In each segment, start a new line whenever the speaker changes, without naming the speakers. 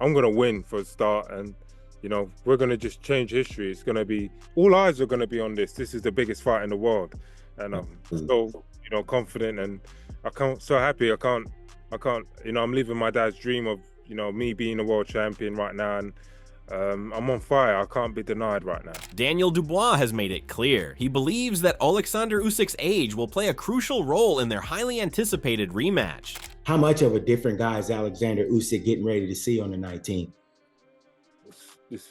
I'm going to win for a start, and we're going to just change history. It's going to be, all eyes are going to be on this. This is the biggest fight in the world, and I'm so confident, and so happy. I can't. I'm living my dad's dream of me being a world champion right now, and I'm on fire. I can't be denied right now.
Daniel Dubois has made it clear. He believes that Oleksandr Usyk's age will play a crucial role in their highly anticipated rematch.
How much of a different guy is Oleksandr Usyk getting ready to see on the 19th?
It's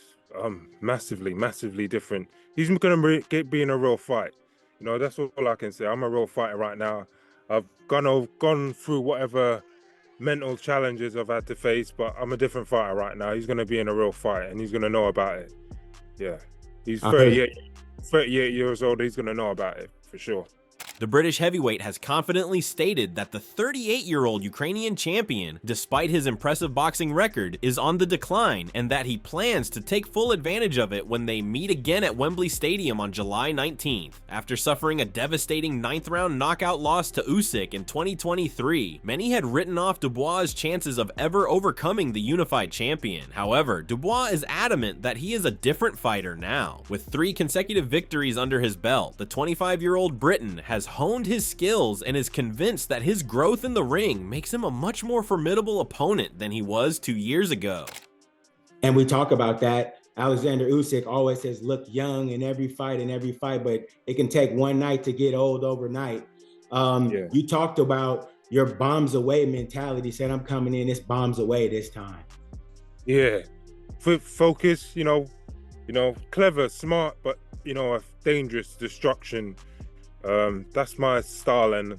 massively different. He's going to be in a real fight. That's all I can say. I'm a real fighter right now. I've gone through whatever mental challenges I've had to face, but I'm a different fighter right now. He's going to be in a real fight, and he's going to know about it. Yeah, he's 38 years old. He's going to know about it for sure.
The British heavyweight has confidently stated that the 38-year-old Ukrainian champion, despite his impressive boxing record, is on the decline, and that he plans to take full advantage of it when they meet again at Wembley Stadium on July 19th. After suffering a devastating 9th-round knockout loss to Usyk in 2023, many had written off Dubois' chances of ever overcoming the unified champion. However, Dubois is adamant that he is a different fighter now. With 3 consecutive victories under his belt, the 25-year-old Briton has honed his skills and is convinced that his growth in the ring makes him a much more formidable opponent than he was 2 years ago.
And we talk about that. Oleksandr Usyk always says, look young in every fight, but it can take one night to get old overnight. You talked about your bombs away mentality, said I'm coming in, it's bombs away this time.
Yeah, focus, clever, smart, but, a dangerous destruction. That's my style, and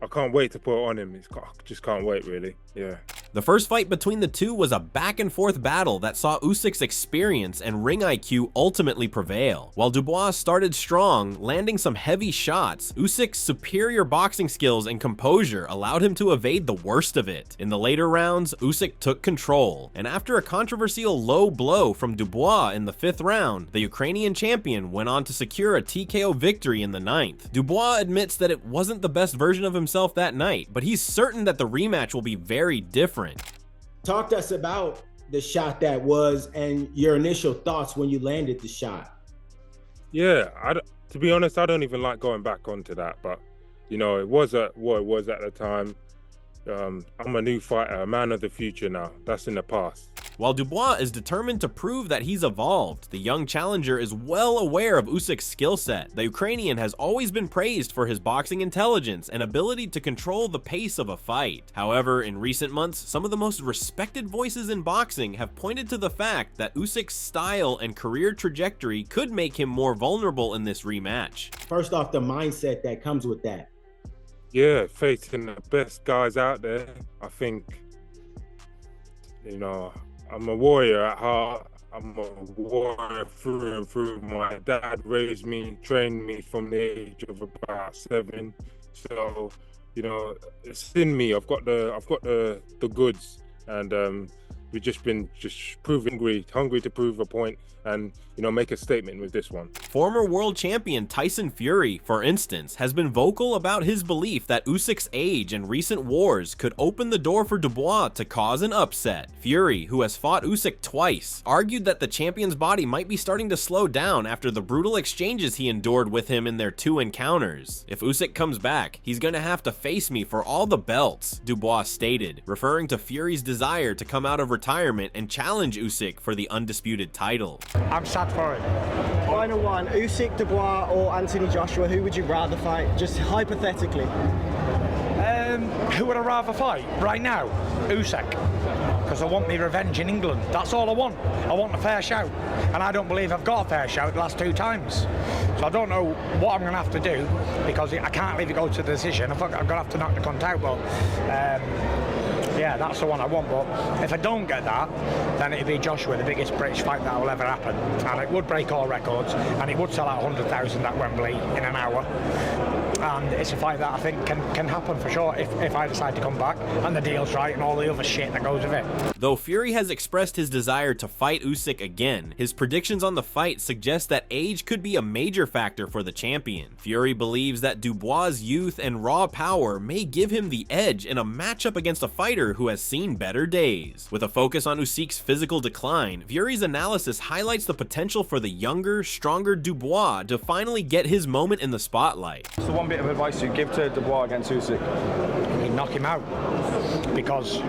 I can't wait to put it on him. I just can't wait, really. Yeah.
The first fight between the two was a back-and-forth battle that saw Usyk's experience and ring IQ ultimately prevail. While Dubois started strong, landing some heavy shots, Usyk's superior boxing skills and composure allowed him to evade the worst of it. In the later rounds, Usyk took control, and after a controversial low blow from Dubois in the 5th round, the Ukrainian champion went on to secure a TKO victory in the 9th. Dubois admits that it wasn't the best version of himself that night, but he's certain that the rematch will be very different.
Talk to us about the shot that was and your initial thoughts when you landed the shot.
Yeah, to be honest, I don't even like going back onto that, but it was what it was at the time. I'm a new fighter, a man of the future now. That's in the past.
While Dubois is determined to prove that he's evolved, the young challenger is well aware of Usyk's skill set. The Ukrainian has always been praised for his boxing intelligence and ability to control the pace of a fight. However, in recent months, some of the most respected voices in boxing have pointed to the fact that Usyk's style and career trajectory could make him more vulnerable in this rematch.
First off, the mindset that comes with that.
Yeah, facing the best guys out there. I think, I'm a warrior at heart. I'm a warrior through and through. My dad raised me, trained me from the age of about 7. So, it's in me. I've got the goods, and we've just been proving hungry to prove a point and make a statement with this one.
Former world champion Tyson Fury, for instance, has been vocal about his belief that Usyk's age and recent wars could open the door for Dubois to cause an upset. Fury, who has fought Usyk twice, argued that the champion's body might be starting to slow down after the brutal exchanges he endured with him in their 2 encounters. If Usyk comes back, he's gonna have to face me for all the belts, Dubois stated, referring to Fury's desire to come out of retirement and challenge Usyk for the undisputed title.
I'm sad for it.
Final one, Usyk, Dubois or Anthony Joshua, who would you rather fight, just hypothetically?
Who would I rather fight right now? Usyk, because I want me revenge in England. That's all I want. I want a fair shout, and I don't believe I've got a fair shout the last 2 times. So I don't know what I'm going to have to do, because I can't leave it go to the decision. I think I'm going to have to knock the cunt out, but yeah, that's the one I want. But if I don't get that, then it'd be Joshua, the biggest British fight that will ever happen, and it would break all records, and it would sell out 100,000 at Wembley in an hour. and it's a fight that I think can happen for sure if I decide to come back and the deal's right and all the other shit that goes with it.
Though Fury has expressed his desire to fight Usyk again, his predictions on the fight suggest that age could be a major factor for the champion. Fury believes that Dubois' youth and raw power may give him the edge in a matchup against a fighter who has seen better days. With a focus on Usyk's physical decline, Fury's analysis highlights the potential for the younger, stronger Dubois to finally get his moment in the spotlight.
So one bit of advice you'd give to Dubois against Usyk?
You'd knock him out, because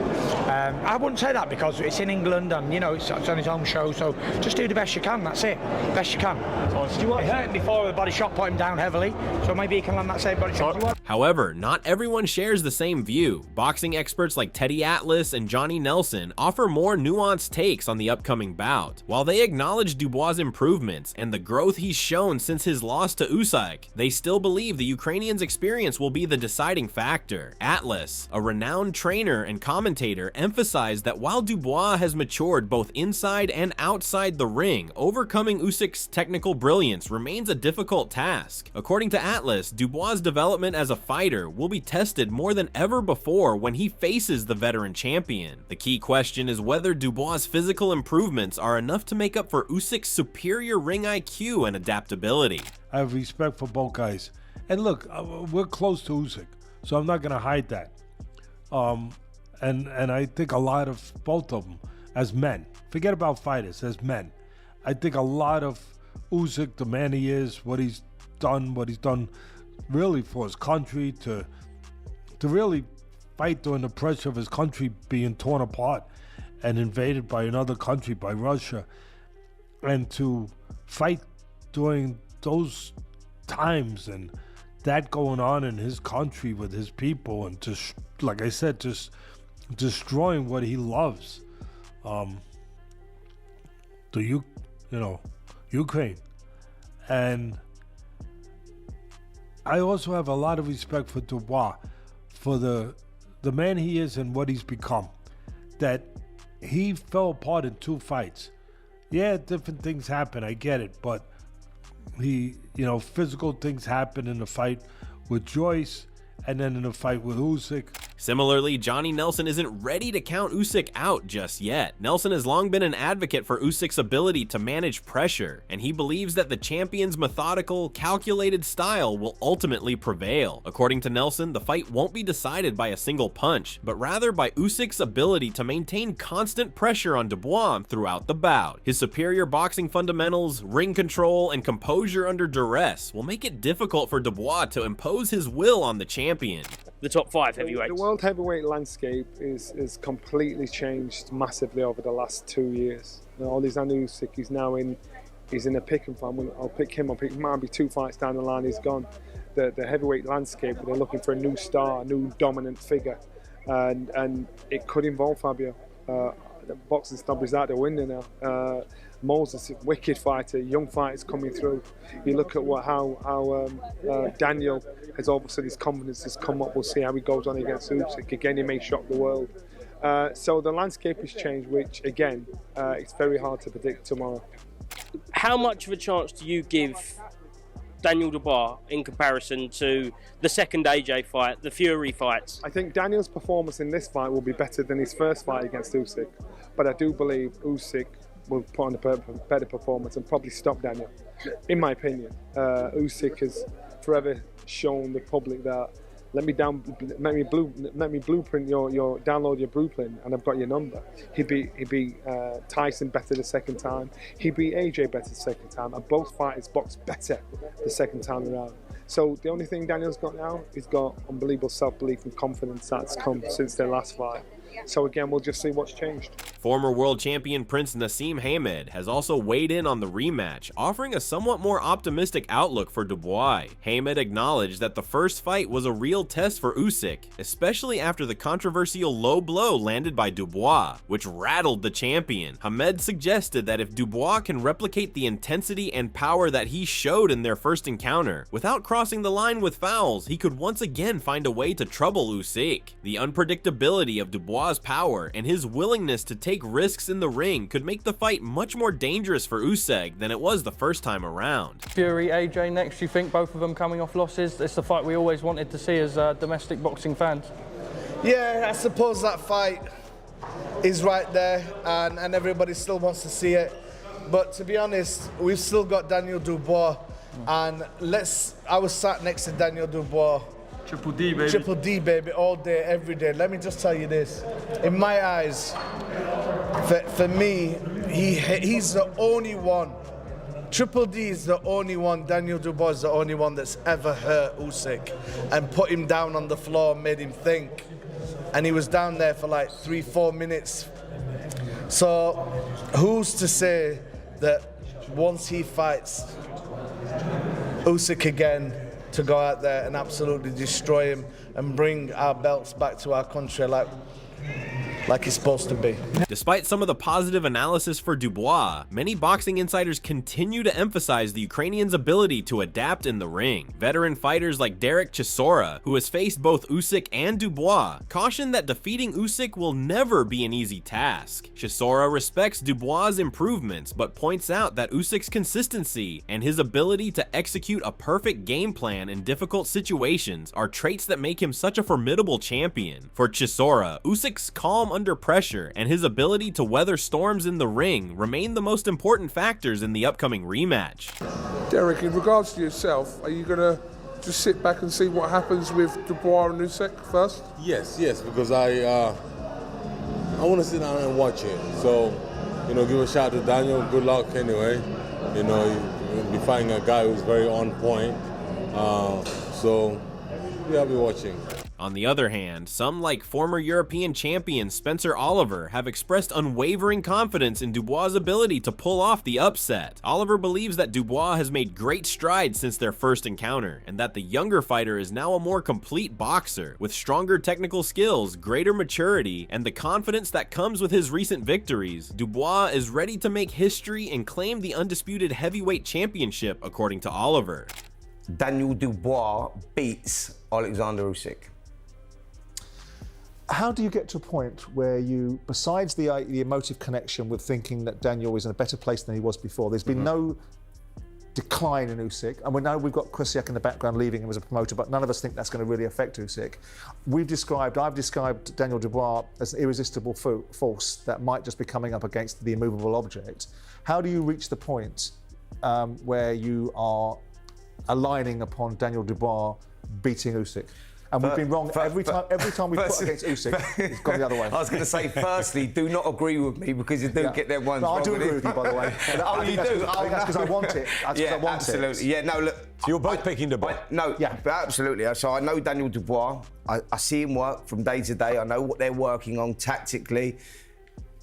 I wouldn't say that because it's in England and you know it's on his own show, so just do the best you can, that's it, best you can. He hurt him before, the body shot put him down heavily, so maybe he can land that same body shot.
However, not everyone shares the same view. Boxing experts like Teddy Atlas and Johnny Nelson offer more nuanced takes on the upcoming bout. While they acknowledge Dubois' improvements and the growth he's shown since his loss to Usyk, they still believe the Ukrainian's experience will be the deciding factor. Atlas, a renowned trainer and commentator, emphasized that while Dubois has matured both inside and outside the ring, overcoming Usyk's technical brilliance remains a difficult task. According to Atlas, Dubois' development as a fighter will be tested more than ever before when he faces the veteran champion. The key question is whether Dubois' physical improvements are enough to make up for Usyk's superior ring IQ and adaptability.
I have respect for both guys. And look, we're close to Usyk, so I'm not going to hide that. And I think a lot of both of them as men, forget about fighters, as men, I think a lot of Usyk, the man he is, what he's done really for his country, to really fight during the pressure of his country being torn apart and invaded by another country, by Russia, and to fight during those times and that going on in his country with his people, and just, like I said, just destroying what he loves, Ukraine. And I also have a lot of respect for Dubois, for the man he is and what he's become. That he fell apart in 2 fights. Yeah, different things happen, I get it, but physical things happen in the fight with Joyce and then in the fight with Usyk.
Similarly, Johnny Nelson isn't ready to count Usyk out just yet. Nelson has long been an advocate for Usyk's ability to manage pressure, and he believes that the champion's methodical, calculated style will ultimately prevail. According to Nelson, the fight won't be decided by a single punch, but rather by Usyk's ability to maintain constant pressure on Dubois throughout the bout. His superior boxing fundamentals, ring control, and composure under duress will make it difficult for Dubois to impose his will on the champion.
The top 5 heavyweights.
The world heavyweight landscape is completely changed massively over the last 2 years. Oleksandr Usyk, he's in a pick and fight. I'll pick him. Might be 2 fights down the line, he's gone. The heavyweight landscape, they're looking for a new star, a new dominant figure, and it could involve Fabio. The boxing snob is out there winning now. Moses, wicked fighter, young fighters coming through. You look at how Daniel has all of a sudden his confidence has come up. We'll see how he goes on against Usyk. Again, he may shock the world. So the landscape has changed, which again, it's very hard to predict tomorrow.
How much of a chance do you give Daniel Dubois in comparison to the second AJ fight, the Fury fights?
I think Daniel's performance in this fight will be better than his first fight against Usyk, but I do believe Usyk will put on a better performance and probably stop Daniel. In my opinion, Usyk has forever shown the public that let me blueprint your download your blueprint and I've got your number. He beat Tyson better the second time. He beat AJ better the second time, and both fighters boxed better the second time around. So the only thing Daniel's got now, he's got unbelievable self-belief and confidence that's come since their last fight. So again, we'll just see what's changed.
Former world champion Prince Naseem Hamed has also weighed in on the rematch, offering a somewhat more optimistic outlook for Dubois. Hamed acknowledged that the first fight was a real test for Usyk, especially after the controversial low blow landed by Dubois, which rattled the champion. Hamed suggested that if Dubois can replicate the intensity and power that he showed in their first encounter, without crossing the line with fouls, he could once again find a way to trouble Usyk. The unpredictability of Dubois' Dubois' power, and his willingness to take risks in the ring could make the fight much more dangerous for Usyk than it was the first time around.
Fury, AJ next, you think both of them coming off losses? It's the fight we always wanted to see as domestic boxing fans.
Yeah, I suppose that fight is right there, and everybody still wants to see it. But to be honest, we've still got Daniel Dubois, and I was sat next to Daniel Dubois.
Triple D, baby.
Triple D, baby, all day, every day. Let me just tell you this. In my eyes, for me, he's the only one. Triple D is the only one, Daniel Dubois is the only one that's ever hurt Usyk and put him down on the floor and made him think. And he was down there for like 3-4 minutes. So who's to say that once he fights Usyk again, to go out there and absolutely destroy him and bring our belts back to our country like it's supposed to be.
Despite some of the positive analysis for Dubois, many boxing insiders continue to emphasize the Ukrainian's ability to adapt in the ring. Veteran fighters like Derek Chisora, who has faced both Usyk and Dubois, caution that defeating Usyk will never be an easy task. Chisora respects Dubois' improvements, but points out that Usyk's consistency and his ability to execute a perfect game plan in difficult situations are traits that make him such a formidable champion. For Chisora, Usyk's calm under pressure and his ability to weather storms in the ring remain the most important factors in the upcoming rematch.
Derek, in regards to yourself, are you going to just sit back and see what happens with Dubois and Usyk first?
Yes, because I want to sit down and watch it. So, give a shout to Daniel. Good luck anyway. You'll be fighting a guy who's very on point. So, I'll be watching.
On the other hand, some like former European champion Spencer Oliver have expressed unwavering confidence in Dubois' ability to pull off the upset. Oliver believes that Dubois has made great strides since their first encounter, and that the younger fighter is now a more complete boxer, with stronger technical skills, greater maturity, and the confidence that comes with his recent victories. Dubois is ready to make history and claim the undisputed heavyweight championship, according to Oliver.
Daniel Dubois beats Oleksandr Usyk.
How do you get to a point where you, besides the emotive connection with thinking that Daniel is in a better place than he was before, there's been no decline in Usyk, and we know we've got Krzyzak in the background leaving him as a promoter, but none of us think that's going to really affect Usyk. I've described Daniel Dubois as an irresistible force that might just be coming up against the immovable object. How do you reach the point where you are aligning upon Daniel Dubois beating Usyk? And we've been wrong every time we've put against Usyk, it's gone the other way.
I was going to say, firstly, do not agree with me because you do get them ones wrong.
I do agree with you, by the way.
Oh, you do?
I think that's because I want it.
Absolutely. Yeah, no, look.
So you're both picking Dubois?
Absolutely. So I know Daniel Dubois. I see him work from day to day. I know what they're working on tactically.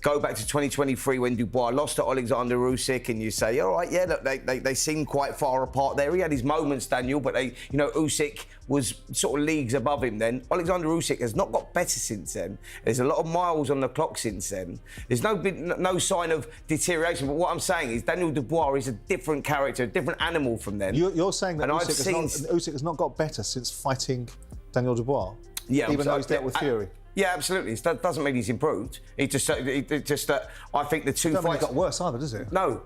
Go back to 2023 when Dubois lost to Oleksandr Usyk, and you say, all right, yeah, look, they seem quite far apart there. He had his moments, Daniel, but Usyk was sort of leagues above him then. Oleksandr Usyk has not got better since then. There's a lot of miles on the clock since then. There's no sign of deterioration, but what I'm saying is Daniel Dubois is a different character, a different animal from then.
You're saying that Usyk has not got better since fighting Daniel Dubois?
Yeah.
Even though he's dealt with Fury?
Yeah, absolutely. That doesn't mean he's improved. I think the two fights
got worse either, does it?
No.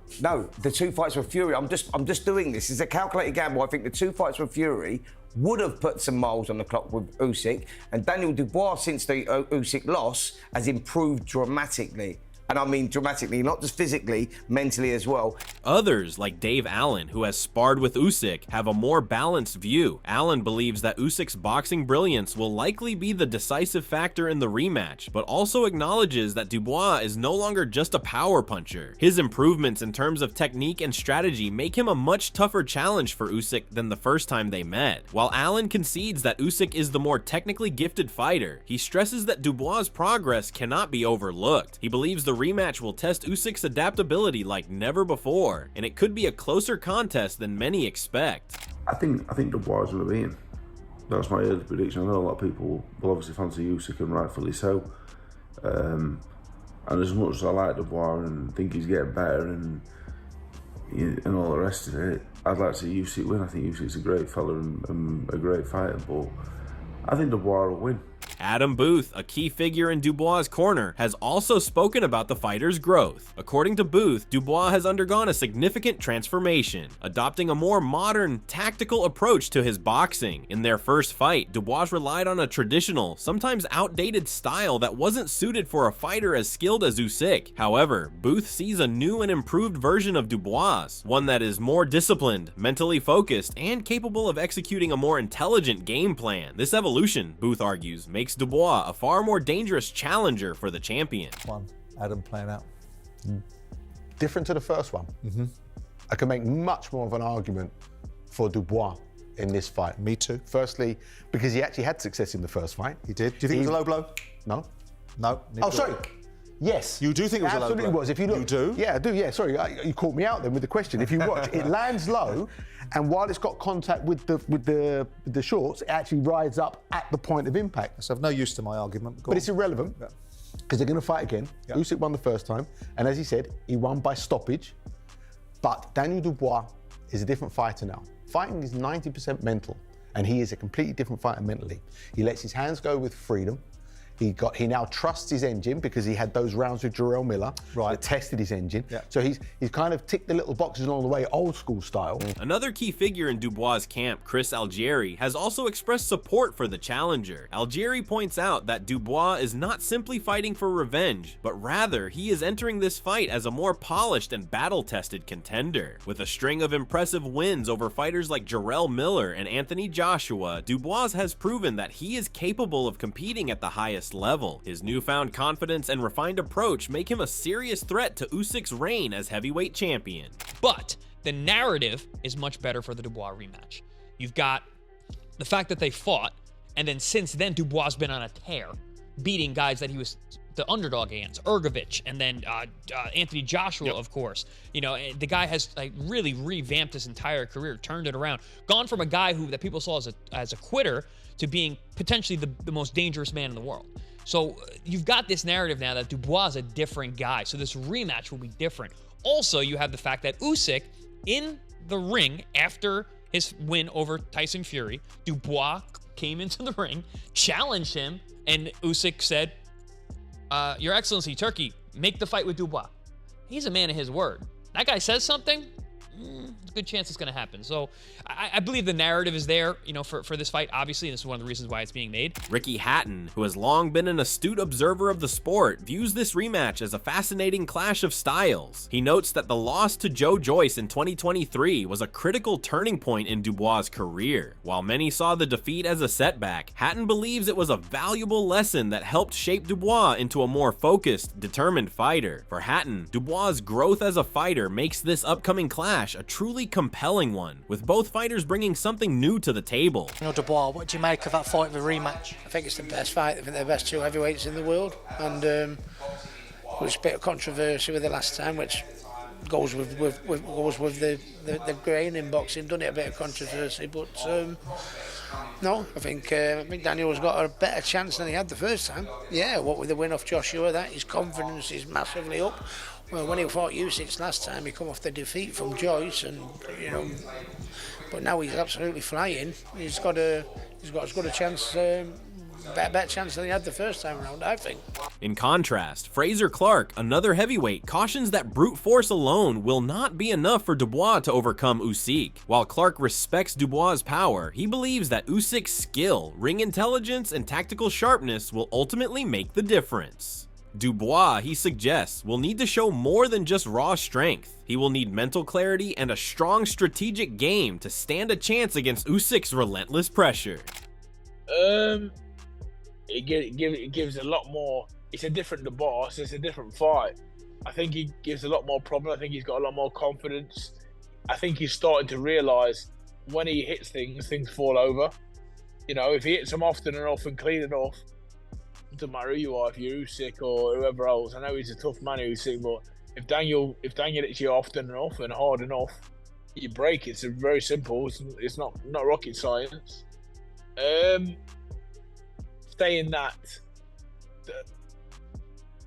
The two fights with Fury. I'm just doing this. It's a calculated gamble. I think the two fights with Fury would have put some miles on the clock with Usyk, and Daniel Dubois, since the Usyk loss, has improved dramatically. And I mean dramatically, not just physically, mentally as well.
Others, like Dave Allen, who has sparred with Usyk, have a more balanced view. Allen believes that Usyk's boxing brilliance will likely be the decisive factor in the rematch, but also acknowledges that Dubois is no longer just a power puncher. His improvements in terms of technique and strategy make him a much tougher challenge for Usyk than the first time they met. While Allen concedes that Usyk is the more technically gifted fighter, he stresses that Dubois' progress cannot be overlooked. He believes the rematch will test Usyk's adaptability like never before, and it could be a closer contest than many expect.
I think Dubois will win. That's my early prediction. I know a lot of people will obviously fancy Usyk, and rightfully so. And as much as I like Dubois and think he's getting better and all the rest of it, I'd like to see Usyk win. I think Usyk's a great fella and a great fighter, but I think Dubois will win.
Adam Booth, a key figure in Dubois' corner, has also spoken about the fighter's growth. According to Booth, Dubois has undergone a significant transformation, adopting a more modern, tactical approach to his boxing. In their first fight, Dubois relied on a traditional, sometimes outdated style that wasn't suited for a fighter as skilled as Usyk. However, Booth sees a new and improved version of Dubois, one that is more disciplined, mentally focused, and capable of executing a more intelligent game plan. This evolution, Booth argues, makes Dubois a far more dangerous challenger for the champion.
Adam playing out.
Different to the first one. I can make much more of an argument for Dubois in this fight.
Me too.
Firstly, because he actually had success in the first fight.
He did. Do you think it was a low blow?
No.
No.
Oh, sorry. Yes.
You do think it was a low blow?
Absolutely was. If you look,
you do?
Yeah, I do. Yeah, sorry. You caught me out then with the question. If you watch, it lands low, and while it's got contact with the shorts, it actually rides up at the point of impact.
So I've no use to my argument.
But it's irrelevant because they're going to fight again. Usyk won the first time, and as he said, he won by stoppage. But Daniel Dubois is a different fighter now. Fighting is 90% mental, and he is a completely different fighter mentally. He lets his hands go with freedom. He now trusts his engine because he had those rounds with Jarrell Miller that tested his engine. So he's kind of ticked the little boxes along the way, old school style.
Another key figure in Dubois' camp, Chris Algieri, has also expressed support for the challenger. Algieri points out that Dubois is not simply fighting for revenge, but rather he is entering this fight as a more polished and battle-tested contender. With a string of impressive wins over fighters like Jarrell Miller and Anthony Joshua, Dubois has proven that he is capable of competing at the highest level. His newfound confidence and refined approach make him a serious threat to Usyk's reign as heavyweight champion.
But the narrative is much better for the Dubois rematch. You've got the fact that they fought, and then since then Dubois has been on a tear, beating guys that he was the underdog against, Ergovich, and then Anthony Joshua, of course. You know, the guy has like really revamped his entire career, turned it around, gone from a guy that people saw as a quitter to being potentially the most dangerous man in the world. So you've got this narrative now that Dubois is a different guy, so this rematch will be different. Also, you have the fact that Usyk, in the ring after his win over Tyson Fury, Dubois came into the ring, challenged him, and Usyk said, Your Excellency, Turkey, make the fight with Dubois. He's a man of his word. That guy says something, there's a good chance it's going to happen. So I believe the narrative is there, you know, for this fight, obviously, and this is one of the reasons why it's being made.
Ricky Hatton, who has long been an astute observer of the sport, views this rematch as a fascinating clash of styles. He notes that the loss to Joe Joyce in 2023 was a critical turning point in Dubois' career. While many saw the defeat as a setback, Hatton believes it was a valuable lesson that helped shape Dubois into a more focused, determined fighter. For Hatton, Dubois' growth as a fighter makes this upcoming clash a truly compelling one, with both fighters bringing something new to the table.
Dubois, what do you make of that fight, the rematch?
I think it's the best fight. I think they're the best two heavyweights in the world, and there was a bit of controversy with the last time, which goes with the grain in boxing, doesn't it? A bit of controversy, but no, I think Daniel's got a better chance than he had the first time. Yeah, what with the win off Joshua, that his confidence is massively up. Well, when he fought Usyk last time, he come off the defeat from Joyce, and you know, but now he's absolutely flying. He's got as good a chance, better chance than he had the first time around, I think.
In contrast, Fraser Clark, another heavyweight, cautions that brute force alone will not be enough for Dubois to overcome Usyk. While Clark respects Dubois' power, he believes that Usyk's skill, ring intelligence, and tactical sharpness will ultimately make the difference. Dubois, he suggests, will need to show more than just raw strength. He will need mental clarity and a strong strategic game to stand a chance against Usyk's relentless pressure.
It gives a lot more. It's a different Dubois, it's a different fight. I think he gives a lot more problem. I think he's got a lot more confidence. I think he's starting to realise when he hits things fall over. You know, if he hits them often enough and clean enough, it doesn't matter who you are, if you're Usyk or whoever else. I know he's a tough man, Usyk, but if Daniel hits you often enough and hard enough, you break. It's very simple. It's not rocket science. Saying that,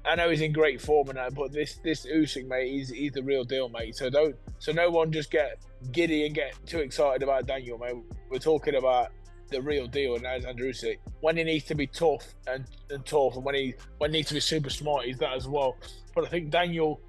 I know he's in great form and that, but this Usyk, mate, he's the real deal, mate. So no one just get giddy and get too excited about Daniel, mate. We're talking about the real deal in Oleksandr Usyk. When he needs to be tough and tough, and when he needs to be super smart, he's that as well. But I think Daniel,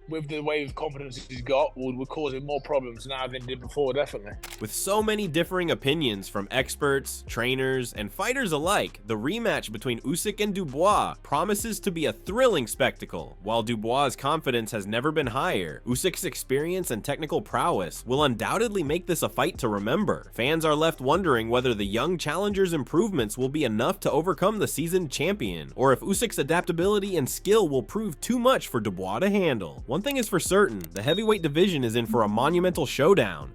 with the wave of confidence he's got, would cause him more problems now than he did before, definitely.
With so many differing opinions from experts, trainers, and fighters alike, the rematch between Usyk and Dubois promises to be a thrilling spectacle. While Dubois' confidence has never been higher, Usyk's experience and technical prowess will undoubtedly make this a fight to remember. Fans are left wondering whether the young challenger's improvements will be enough to overcome the seasoned champion, or if Usyk's adaptability and skill will prove too much for Dubois to handle. One thing is for certain, the heavyweight division is in for a monumental showdown.